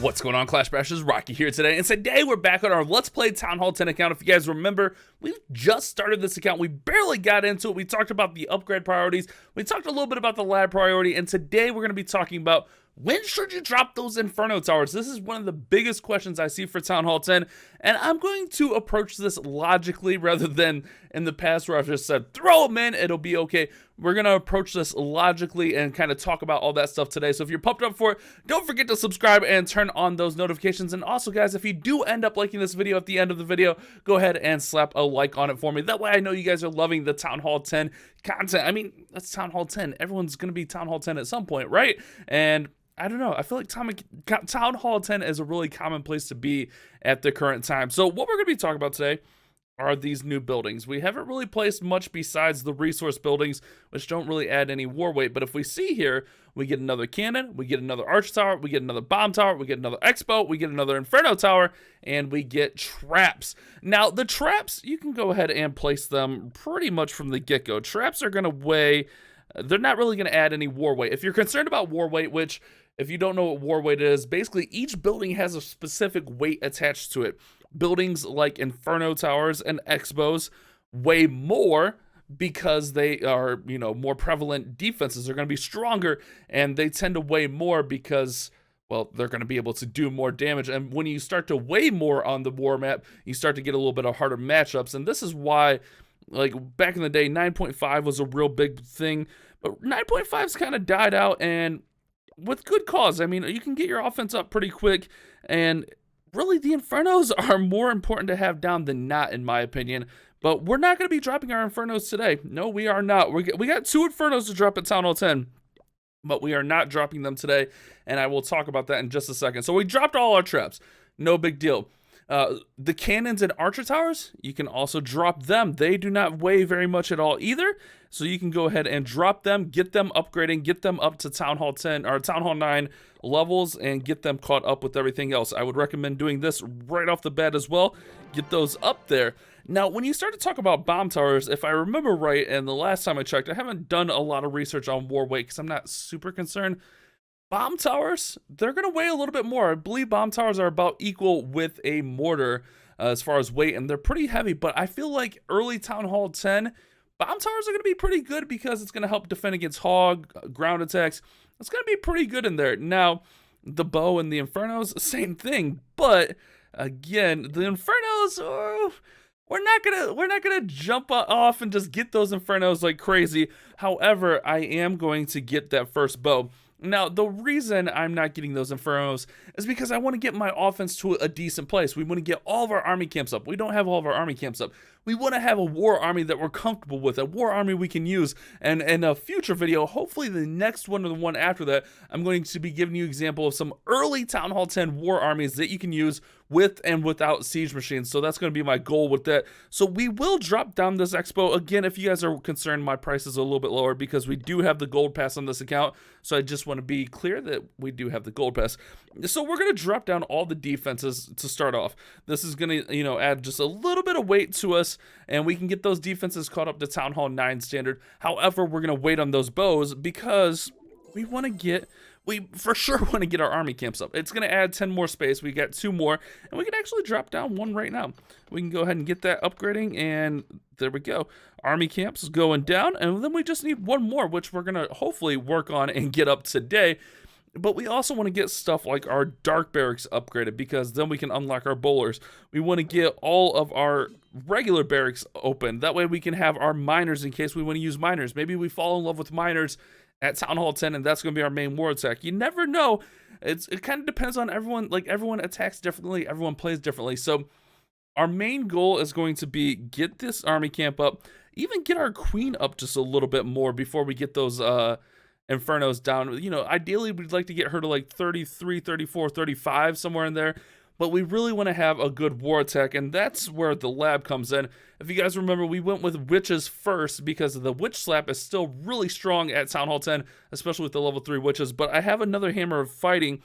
What's going on, Clash Bashers? Rocky here today, and today we're back on our Let's Play Town Hall 10 account. If you guys remember, we just started this account. We barely got into it. We talked about the upgrade priorities. We talked a little bit about the lab priority, and today we're going to be talking about when should you drop those Inferno Towers? This is one of the biggest questions I see for Town Hall 10, and I'm going to approach this logically rather than in the past where I've just said, throw them in, it'll be okay. We're going to approach this logically and kind of talk about all that stuff today. So if you're pumped up for it, don't forget to subscribe and turn on those notifications. And also, guys, if you do end up liking this video at the end of the video, go ahead and slap a like on it for me. That way I know you guys are loving the Town Hall 10 content. I mean, that's Town Hall 10. Everyone's going to be Town Hall 10 at some point, right? And I don't know. I feel like Town Hall 10 is a really common place to be at the current time. So what we're going to be talking about today are these new buildings. We haven't really placed much besides the resource buildings, which don't really add any war weight. But if we see here, we get another cannon, we get another arch tower, we get another bomb tower, we get another X-Bow, we get another Inferno tower, and we get traps. Now, the traps, you can go ahead and place them pretty much from the get-go. Traps are going to weigh, they're not really going to add any war weight. If you're concerned about war weight, which if you don't know what war weight is, basically each building has a specific weight attached to it. Buildings like Inferno Towers and X-Bows weigh more because they are, you know, more prevalent defenses are going to be stronger, and they tend to weigh more because, well, they're going to be able to do more damage. And when you start to weigh more on the war map, you start to get a little bit of harder matchups. And this is why, like, back in the day, 9.5 was a real big thing, but 9.5's kind of died out, and with good cause. I mean, you can get your offense up pretty quick, and really the Infernos are more important to have down than not, in my opinion. But we're not going to be dropping our Infernos today. No, we are not. We got 2 Infernos to drop at Town Hall 10, but we are not dropping them today, and I will talk about that in just a second. So we dropped all our traps. No big deal. The cannons and archer towers, you can also drop them. They do not weigh very much at all either, so you can go ahead and drop them, get them upgrading, get them up to Town Hall 10 or Town Hall 9 levels, and get them caught up with everything else. I would recommend doing this right off the bat as well. Get those up there. Now, when you start to talk about bomb towers, if I remember right, and the last time I checked, I haven't done a lot of research on war weight because I'm not super concerned. Bomb towers, they're going to weigh a little bit more. I believe bomb towers are about equal with a mortar as far as weight, and they're pretty heavy. But I feel like early Town Hall 10, bomb towers are going to be pretty good because it's going to help defend against hog, ground attacks. It's going to be pretty good in there. Now, the bow and the Infernos, same thing. But, again, the Infernos, we're not gonna jump off and just get those Infernos like crazy. However, I am going to get that first bow. Now, the reason I'm not getting those Infernos is because I want to get my offense to a decent place. We want to get all of our army camps up. We don't have all of our army camps up. We want to have a war army that we're comfortable with, a war army we can use. And in a future video, hopefully the next one or the one after that, I'm going to be giving you an example of some early Town Hall 10 war armies that you can use with and without siege machines. So that's going to be my goal with that. So we will drop down this X-Bow. Again, if you guys are concerned, my price is a little bit lower because we do have the gold pass on this account. So I just want to be clear that we do have the gold pass. So we're going to drop down all the defenses to start off. This is going to, you know, add just a little bit of weight to us, and we can get those defenses caught up to Town Hall 9 standard. However, we're going to wait on those bows because we for sure want to get our army camps up. It's going to add 10 more space. We got 2 more, and we can actually drop down 1 right now. We can go ahead and get that upgrading, and there we go. Army camps is going down, and then we just need 1 more, which we're going to hopefully work on and get up today. But we also want to get stuff like our dark barracks upgraded because then we can unlock our bowlers. We want to get all of our regular barracks open. That way we can have our miners in case we want to use miners. Maybe we fall in love with miners at Town Hall 10, and that's going to be our main war attack. You never know. It kind of depends on everyone. Like, everyone attacks differently. Everyone plays differently. So our main goal is going to be get this army camp up, even get our queen up just a little bit more before we get those Infernos down. You know, ideally we'd like to get her to like 33, 34, 35, somewhere in there. But we really want to have a good war attack, and that's where the lab comes in. If you guys remember, we went with witches first because the witch slap is still really strong at Town Hall 10, especially with the level 3 witches. But I have another hammer of fighting,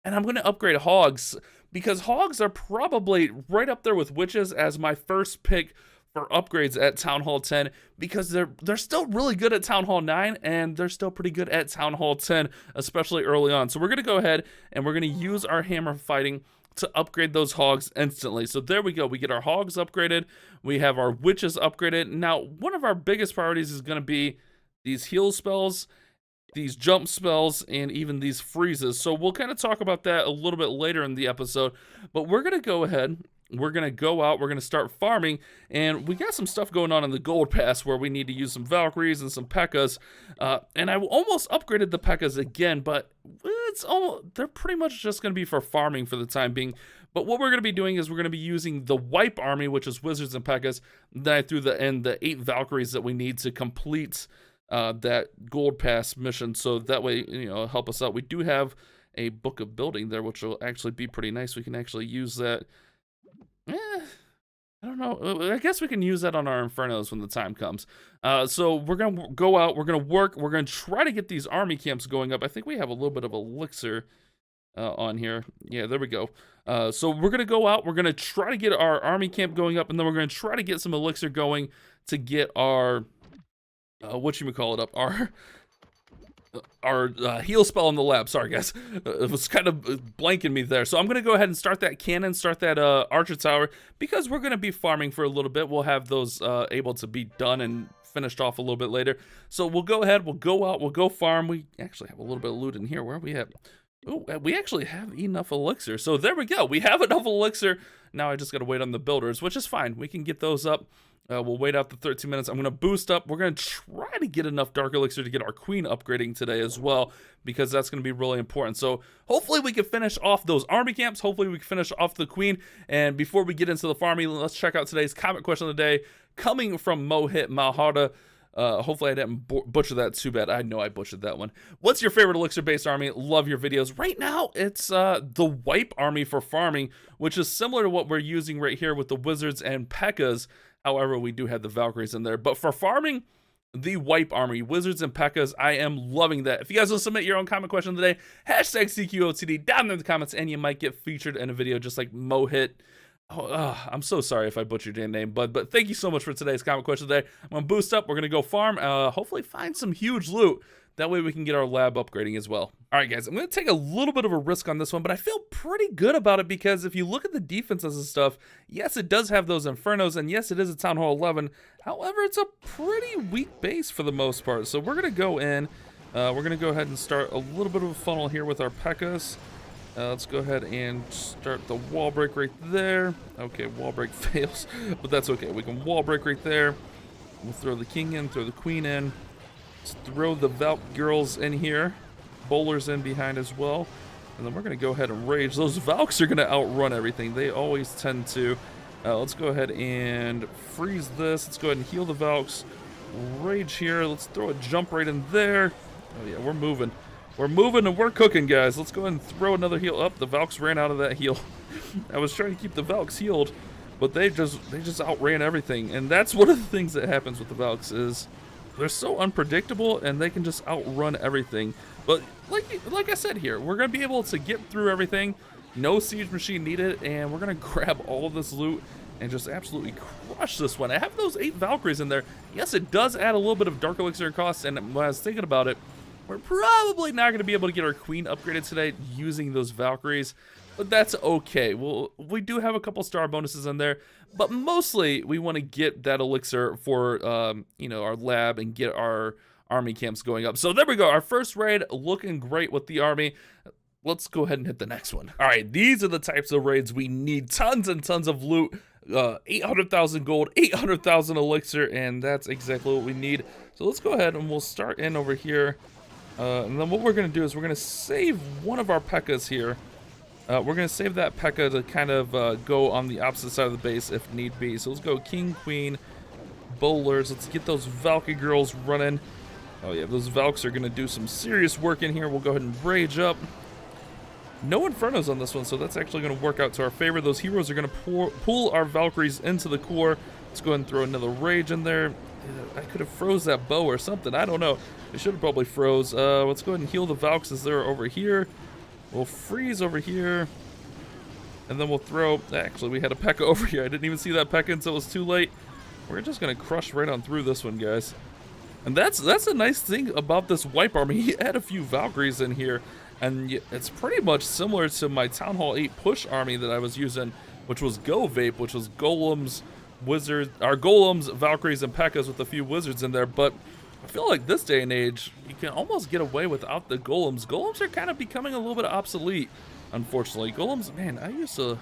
and I'm going to upgrade hogs because hogs are probably right up there with witches as my first pick for upgrades at Town Hall 10 because they're still really good at Town Hall 9 and they're still pretty good at Town Hall 10, especially early on. So we're going to go ahead and we're going to use our hammer fighting to upgrade those hogs instantly. So there we go. We get our hogs upgraded. We have our witches upgraded. Now, one of our biggest priorities is going to be these heal spells, these jump spells, and even these freezes. So we'll kind of talk about that a little bit later in the episode. But we're going to go ahead. We're going to go out. We're going to start farming. And we got some stuff going on in the gold pass where we need to use some Valkyries and some P.E.K.K.A.s. And I almost upgraded the P.E.K.K.A.s again, but they're pretty much just going to be for farming for the time being. But what we're going to be doing is we're going to be using the wipe army, which is wizards and P.E.K.K.A.s. Then I threw the 8 Valkyries that we need to complete that gold pass mission. So that way, help us out. We do have a book of building there, which will actually be pretty nice. We can actually use that. I don't know. I guess we can use that on our Infernos when the time comes. So we're going to go out. We're going to work. We're going to try to get these army camps going up. I think we have a little bit of Elixir on here. Yeah, there we go. So we're going to go out. We're going to try to get our army camp going up, and then we're going to try to get some Elixir going to get our, our heal spell in the lab. Sorry, guys. It was kind of blanking me there. So I'm going to go ahead and start that cannon, start that archer tower, because we're going to be farming for a little bit. We'll have those able to be done and finished off a little bit later. So we'll go ahead, we'll go out, we'll go farm. We actually have a little bit of loot in here. Where are we at? Oh, we actually have enough Elixir. So there we go. We have enough Elixir. Now I just got to wait on the builders, which is fine. We can get those up. We'll wait out the 13 minutes. I'm going to boost up. We're going to try to get enough Dark Elixir to get our Queen upgrading today as well, because that's going to be really important. So hopefully we can finish off those army camps. Hopefully we can finish off the Queen. And before we get into the farming, let's check out today's comment question of the day, coming from Mohit Malhada. Hopefully I didn't butcher that too bad. I know I butchered that one. What's your favorite Elixir-based army? Love your videos. Right now, it's the Wipe army for farming, which is similar to what we're using right here with the Wizards and P.E.K.K.A.s. However, we do have the Valkyries in there. But for farming, the Wipe army, Wizards and P.E.K.K.A.s, I am loving that. If you guys will submit your own comment question today, hashtag CQOTD down there in the comments, and you might get featured in a video just like Mohit. I'm so sorry if I butchered your name, bud, but thank you so much for today's comment question today. I'm going to boost up. We're going to go farm, hopefully find some huge loot. That way we can get our lab upgrading as well. All right, guys, I'm going to take a little bit of a risk on this one, but I feel pretty good about it because if you look at the defenses and stuff, yes, it does have those Infernos, and yes, it is a Town Hall 11. However, it's a pretty weak base for the most part. So we're going to go in. We're going to go ahead and start a little bit of a funnel here with our P.E.K.K.A.s. Let's go ahead and start the wall break right there. Okay, wall break fails, but that's okay. We can wall break right there. We'll throw the king in, throw the queen in. Let's throw the Valk girls in here. Bowlers in behind as well. And then we're going to go ahead and rage. Those Valks are going to outrun everything. They always tend to. Let's go ahead and freeze this. Let's go ahead and heal the Valks. Rage here. Let's throw a jump right in there. Oh, yeah, we're moving. We're moving and we're cooking, guys. Let's go ahead and throw another heal up. The Valks ran out of that heal. I was trying to keep the Valks healed, but they just outran everything. And that's one of the things that happens with the Valks is they're so unpredictable and they can just outrun everything. But like I said here, we're going to be able to get through everything. No siege machine needed, and we're going to grab all of this loot and just absolutely crush this one. I have those 8 Valkyries in there. Yes, it does add a little bit of Dark Elixir cost, and when I was thinking about it, we're probably not going to be able to get our Queen upgraded today using those Valkyries, but that's okay. Well, we do have a couple star bonuses in there, but mostly we want to get that Elixir for, our lab and get our army camps going up. So there we go. Our first raid looking great with the army. Let's go ahead and hit the next one. All right, these are the types of raids we need. Tons and tons of loot. 800,000 gold, 800,000 elixir, and that's exactly what we need. So let's go ahead and we'll start in over here. And then what we're going to do is we're going to save one of our P.E.K.K.A.s here. We're going to save that P.E.K.K.A. to kind of go on the opposite side of the base if need be. So let's go King, Queen, Bowlers. Let's get those Valky girls running. Oh yeah, those Valks are going to do some serious work in here. We'll go ahead and rage up. No Infernos on this one, so that's actually going to work out to our favor. Those heroes are going to pull our Valkyries into the core. Let's go ahead and throw another rage in there. I could have froze that bow or something. I don't know. I should have probably froze. Let's go ahead and heal the Valks as they're over here. We'll freeze over here. And then we'll throw... Actually, we had a P.E.K.K.A. over here. I didn't even see that P.E.K.K.A. until it was too late. We're just gonna crush right on through this one, guys. And that's a nice thing about this wipe army. He had a few Valkyries in here, and it's pretty much similar to my Town Hall 8 push army that I was using, which was Go Vape, which was golems, wizards, or golems, Valkyries, and P.E.K.K.A.s with a few wizards in there. But I feel like this day and age, you can almost get away without the golems. Golems are kind of becoming a little bit obsolete, unfortunately. Golems, man, I used to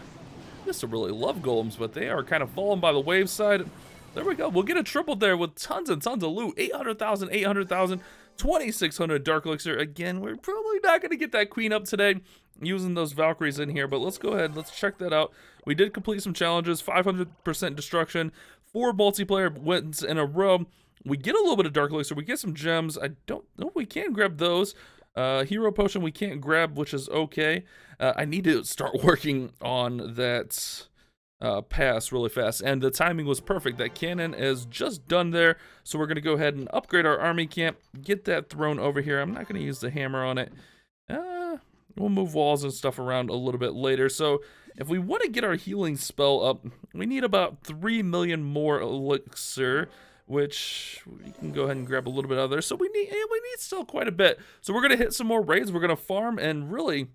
really love golems, but they are kind of falling by the wayside. There we go. We'll get a triple there with tons and tons of loot. 800,000, 800,000, 2,600 Dark Elixir. Again, we're probably not going to get that queen up today using those Valkyries in here, but let's go ahead. Let's check that out. We did complete some challenges. 500% destruction. 4 multiplayer wins in a row. We get a little bit of Dark Elixir. We get some gems. I don't know if we can grab those. Hero potion we can't grab, which is okay. I need to start working on that pass really fast, and the timing was perfect. That cannon is just done there, so we're going to go ahead and upgrade our army camp, get that thrown over here. I'm not going to use the hammer on it. We'll move walls and stuff around a little bit later. So if we want to get our healing spell up, we need about 3 million more elixir, which we can go ahead and grab a little bit out of there. So we need still quite a bit. So we're going to hit some more raids. We're going to farm and really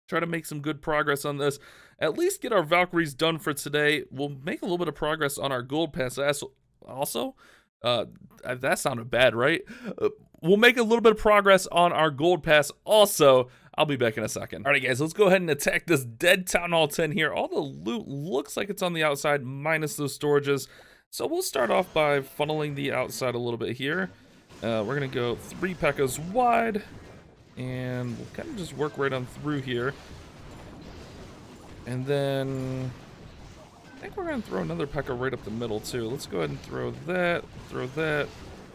try to make some good progress on this. At least get our Valkyries done for today. We'll make a little bit of progress on our gold pass also. That sounded bad, right? We'll make a little bit of progress on our gold pass also. I'll be back in a second. All right, guys, let's go ahead and attack this dead Town Hall 10 here. All the loot looks like it's on the outside, minus those storages. So we'll start off by funneling the outside a little bit here. We're going to go 3 P.E.K.K.A.s wide. And we'll kind of just work right on through here. And then I think we're going to throw another P.E.K.K.A. right up the middle too. Let's go ahead and throw that.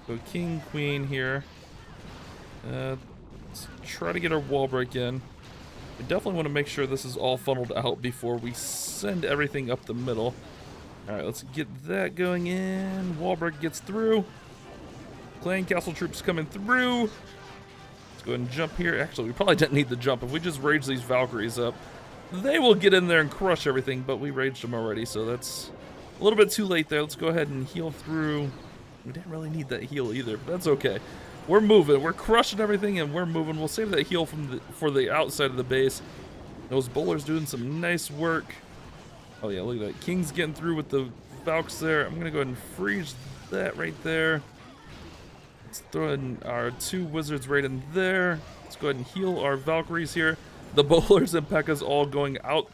Go king, queen here. Let's try to get our wall break in. We definitely want to make sure this is all funneled out before we send everything up the middle. Alright, let's get that going in. Wall break gets through. Clan castle troops coming through. Let's go ahead and jump here. Actually, we probably didn't need the jump. If we just rage these Valkyries up, they will get in there and crush everything, but we raged them already, so that's a little bit too late there. Let's go ahead and heal through. We didn't really need that heal either, but that's okay. We're moving. We're crushing everything, and we're moving. We'll save that heal for the outside of the base. Those bowlers doing some nice work. Oh, yeah, look at that. King's getting through with the Valks there. I'm going to go ahead and freeze that right there. Let's throw in our 2 wizards right in there. Let's go ahead and heal our Valkyries here. The bowlers and P.E.K.K.A.s all going out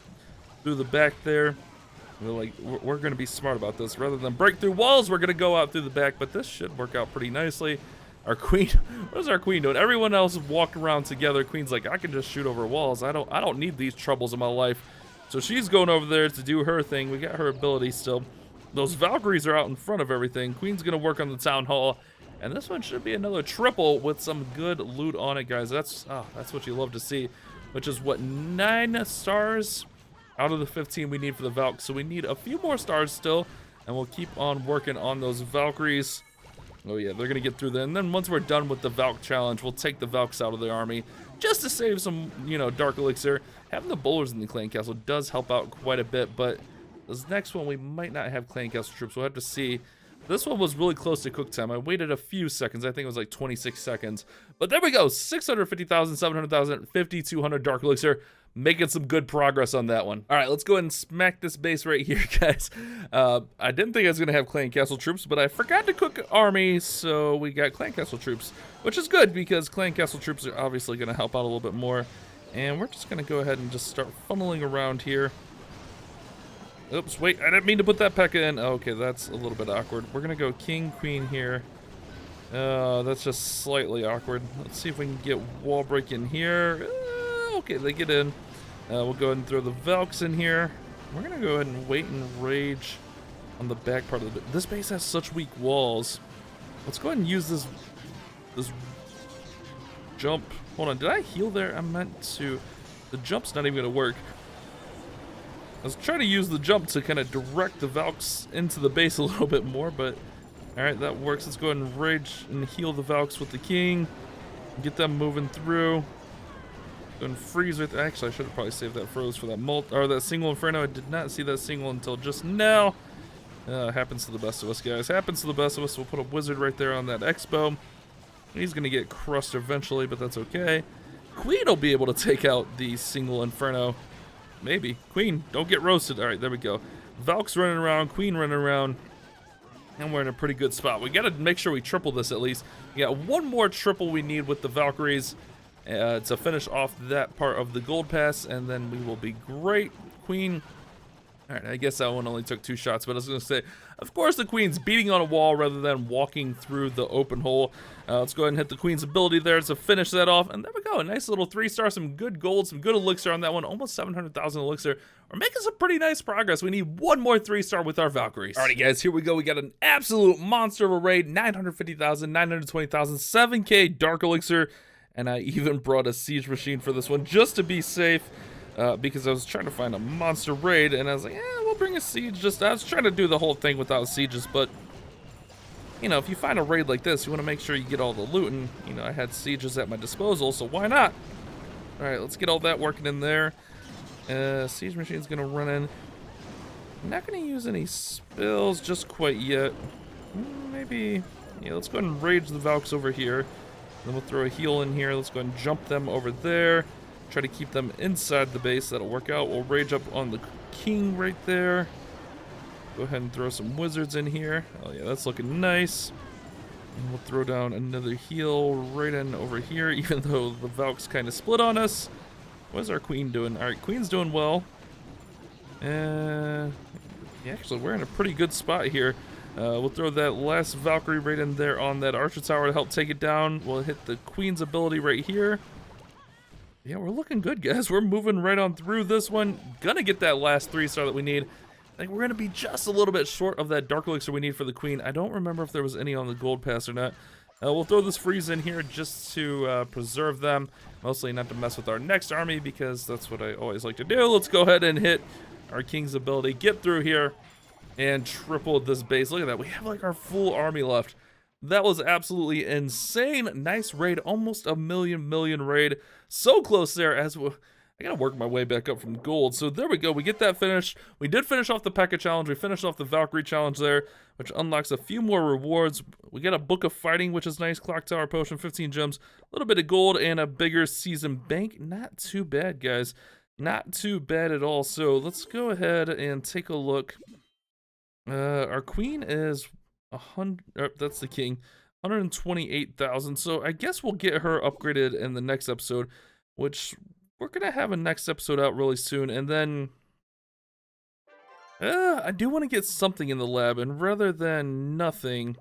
through the back there. We're going to be smart about this. Rather than break through walls, we're going to go out through the back, but this should work out pretty nicely. Our queen, what is our queen doing? Everyone else walked around together. Queen's like, I can just shoot over walls. I don't need these troubles in my life. So she's going over there to do her thing. We got her ability still. Those Valkyries are out in front of everything. Queen's going to work on the town hall. And this one should be another triple with some good loot on it, guys. That's what you love to see. Which is what, 9 stars out of the 15 we need for the Valk. So we need a few more stars still. And we'll keep on working on those Valkyries. Oh yeah, they're going to get through there. And then once we're done with the Valk challenge, we'll take the Valks out of the army. Just to save some, Dark Elixir. Having the bowlers in the clan castle does help out quite a bit. But this next one, we might not have clan castle troops. We'll have to see. This one was really close to cook time. I waited a few seconds. I think it was like 26 seconds. But there we go. 650,000, 700,000, 5,200 Dark Elixir. Making some good progress on that one. All right, let's go ahead and smack this base right here, guys. I didn't think I was going to have clan castle troops, but I forgot to cook army, so we got clan castle troops, which is good because clan castle troops are obviously going to help out a little bit more. And we're just going to go ahead and just start funneling around here. Oops, wait, I didn't mean to put that P.E.K.K.A. in. Okay, that's a little bit awkward. We're going to go king, queen here. That's just slightly awkward. Let's see if we can get wall break in here. Okay, they get in. We'll go ahead and throw the Valks in here. We're going to go ahead and wait and rage on the back part of the base. This base has such weak walls. Let's go ahead and use this jump. Hold on, did I heal there? I meant to. The jump's not even going to work. I was trying to use the jump to kind of direct the Valks into the base a little bit more, but alright, that works. Let's go ahead and rage and heal the Valks with the king. Get them moving through. Go and freeze with. Actually, I should have probably saved that froze for that that single Inferno. I did not see that single until just now. Happens to the best of us, guys. Happens to the best of us. We'll put a wizard right there on that X-Bow. He's going to get crushed eventually, but that's okay. Queen will be able to take out the single Inferno. Maybe. Queen, don't get roasted. All right, there we go. Valk's running around, Queen running around, and we're in a pretty good spot. We got to make sure we triple this at least. We got one more triple we need with the Valkyries to finish off that part of the gold pass, and then we will be great. Queen. All right, I guess that one only took 2 shots, but I was going to say, of course the Queen's beating on a wall rather than walking through the open hole. Let's go ahead and hit the Queen's ability there to finish that off, and there we go. A nice little 3-star, some good gold, some good elixir on that one, almost 700,000 elixir. We're making some pretty nice progress. We need one more 3-star with our Valkyries. Alrighty, guys, here we go. We got an absolute monster of a raid, 950,000, 920,000, 7k dark elixir, and I even brought a siege machine for this one just to be safe. Because I was trying to find a monster raid, and I was like, yeah, we'll bring a siege. I was trying to do the whole thing without sieges, but, you know, if you find a raid like this, you want to make sure you get all the loot, and, you know, I had sieges at my disposal, so why not? All right, let's get all that working in there. Siege machine's going to run in. I'm not going to use any spills just quite yet. Maybe, yeah, let's go ahead and rage the Valks over here. Then we'll throw a heal in here. Let's go ahead and jump them over there. Try to keep them inside the base. That'll work out. We'll rage up on the king right there. Go ahead and throw some wizards in here. Oh yeah, that's looking nice. And we'll throw down another heal right in over here, even though the Valk's kind of split on us. What's our queen doing? All right, queen's doing well. Yeah, actually, we're in a pretty good spot here. We'll throw that last Valkyrie right in there on that archer tower to help take it down. We'll hit the queen's ability right here. Yeah, we're looking good, guys. We're moving right on through this one. Gonna get that last 3-star that we need. I think we're gonna be just a little bit short of that dark elixir we need for the queen. I don't remember if there was any on the gold pass or not. We'll throw this freeze in here just to preserve them. Mostly not to mess with our next army, because that's what I always like to do. Let's go ahead and hit our king's ability. Get through here and triple this base. Look at that. We have like our full army left. That was absolutely insane. Nice raid, almost a million raid. So close there. As we, I gotta work my way back up from gold. So there we go. We get that finished. We did finish off the P.E.K.K.A. challenge. We finished off the Valkyrie challenge there, which unlocks a few more rewards. We get a Book of Fighting, which is nice. Clock Tower Potion, 15 gems, a little bit of gold, and a bigger season bank. Not too bad, guys. Not too bad at all. So let's go ahead and take a look. Our queen is 100. That's the king. 128,000. So I guess we'll get her upgraded in the next episode, which we're gonna have a next episode out really soon. And then I do want to get something in the lab, and rather than nothing,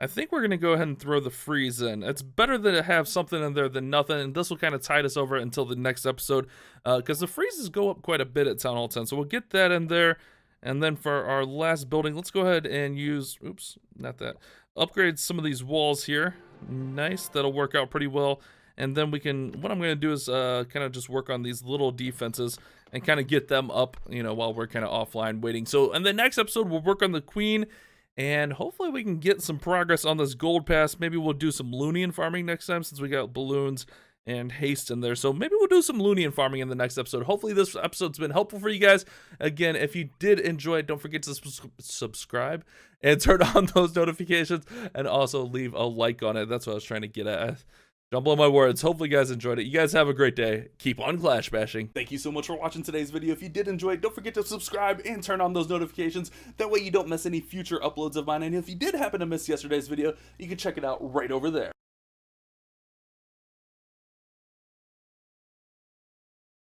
I think we're gonna go ahead and throw the freeze in. It's better to have something in there than nothing, and this will kind of tide us over until the next episode, because the freezes go up quite a bit at Town Hall 10. So we'll get that in there. And then for our last building, let's go ahead and use, oops, not that, upgrade some of these walls here. Nice, that'll work out pretty well. And then we can, what I'm going to do is kind of just work on these little defenses and kind of get them up, you know, while we're kind of offline waiting. So in the next episode, we'll work on the queen, and hopefully we can get some progress on this gold pass. Maybe we'll do some Loonian farming next time, since we got balloons and haste in there. So maybe we'll do some Loonian farming in the next episode. Hopefully this episode's been helpful for you guys. Again, if you did enjoy it, don't forget to subscribe and turn on those notifications, and also leave a like on it. That's what I was trying to get at. Jumble on my words. Hopefully you guys enjoyed it. You guys have a great day. Keep on clash bashing. Thank you so much for watching today's video. If you did enjoy it, don't forget to subscribe and turn on those notifications. That way you don't miss any future uploads of mine. And if you did happen to miss yesterday's video, you can check it out right over there.